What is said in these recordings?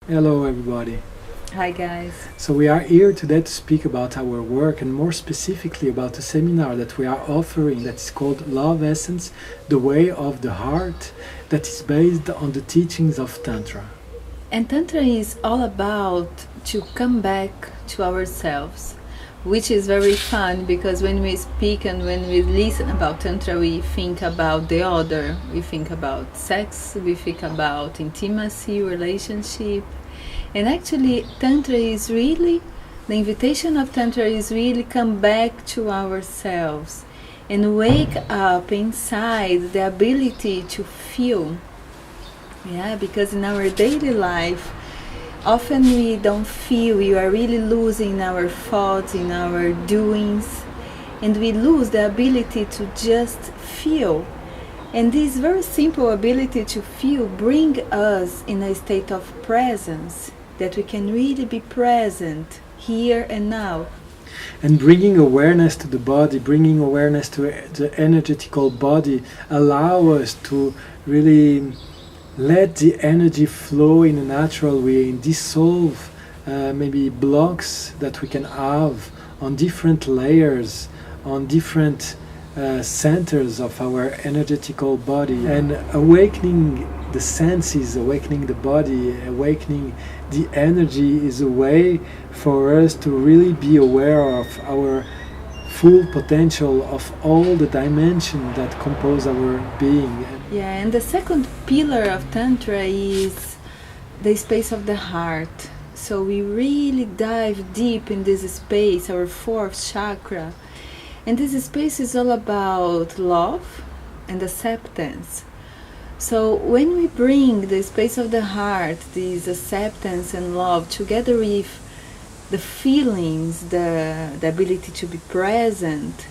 Hello, everybody. Hi guys. So we are here today to speak about our work and more specifically about a seminar that we are offering that is called Love Essence, the Way of the Heart, that is based on the teachings of Tantra. And Tantra is all about to come back to ourselves, which is very fun because when we speak and when we listen about Tantra, we think about the other, we think about sex, we think about intimacy, relationship. And actually, Tantra is really, the invitation of Tantra is really come back to ourselves and wake up inside the ability to feel. Yeah, because in our daily life, often we don't feel, we are really losing our thoughts, in our doings, and we lose the ability to just feel. And this very simple ability to feel bring us in a state of presence, that we can really be present here and now. And bringing awareness to the body, bringing awareness to the energetical body, allow us to really let the energy flow in a natural way and dissolve maybe blocks that we can have on different layers, on different centers of our energetical body, and awakening the senses, awakening the body, awakening the energy is a way for us to really be aware of our full potential of all the dimensions that compose our being. Yeah, and the second pillar of Tantra is the space of the heart. So we really dive deep in this space, our fourth chakra. And this space is all about love and acceptance. So when we bring the space of the heart, this acceptance and love, together with the feelings, the ability to be present,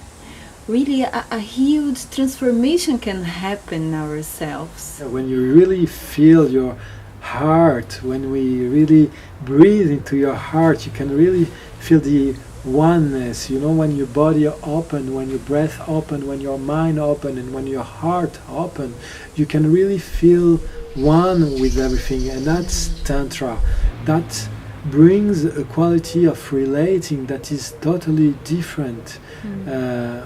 really a huge transformation can happen in ourselves. When you really feel your heart, when we really breathe into your heart, you can really feel the oneness. You know, when your body open, when your breath open, when your mind open, and when your heart open, you can really feel one with everything. And that's Tantra. That brings a quality of relating that is totally different,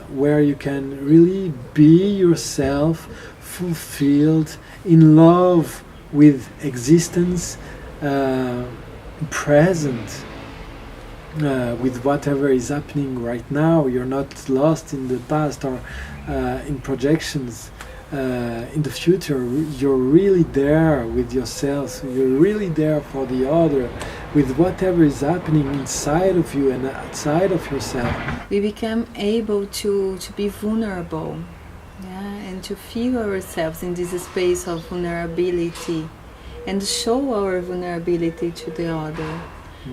where you can really be yourself, fulfilled, in love with existence, present with whatever is happening right now. You're not lost in the past or in projections in the future. You're really there with yourself. You're really there for the other, with whatever is happening inside of you and outside of yourself. We become able to be vulnerable, and to feel ourselves in this space of vulnerability and show our vulnerability to the other.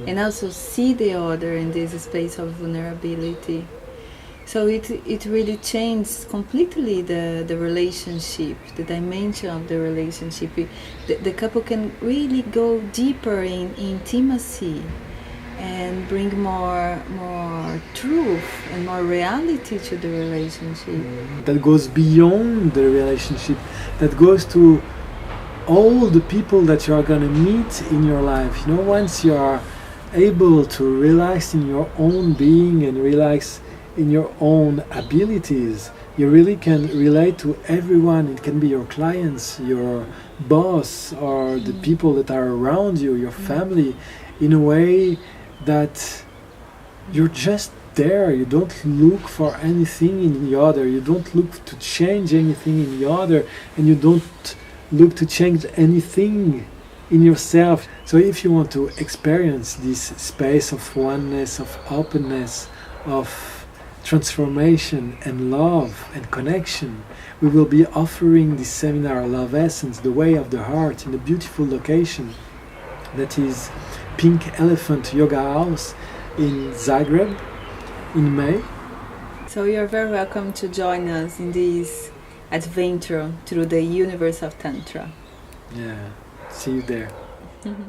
And also see the other in this space of vulnerability. So it really changes completely the relationship, the dimension of the relationship. The couple can really go deeper in intimacy and bring more truth and more reality to the relationship. That goes beyond the relationship, that goes to all the people that you are going to meet in your life. You know, once you are able to relax in your own being and relax in your own abilities, you really can relate to everyone. It can be your clients, your boss, or the people that are around you, your family, in a way that you're just there. You don't look for anything in the other. You don't look to change anything in the other, and you don't look to change anything in yourself. So if you want to experience this space of oneness, of openness, of transformation and love and connection, we will be offering this seminar, Love Essence, the Way of the Heart, in a beautiful location that is Pink Elephant Yoga House in Zagreb in May. So you're very welcome to join us in this adventure through the universe of Tantra. Yeah, see you there. Mm-hmm.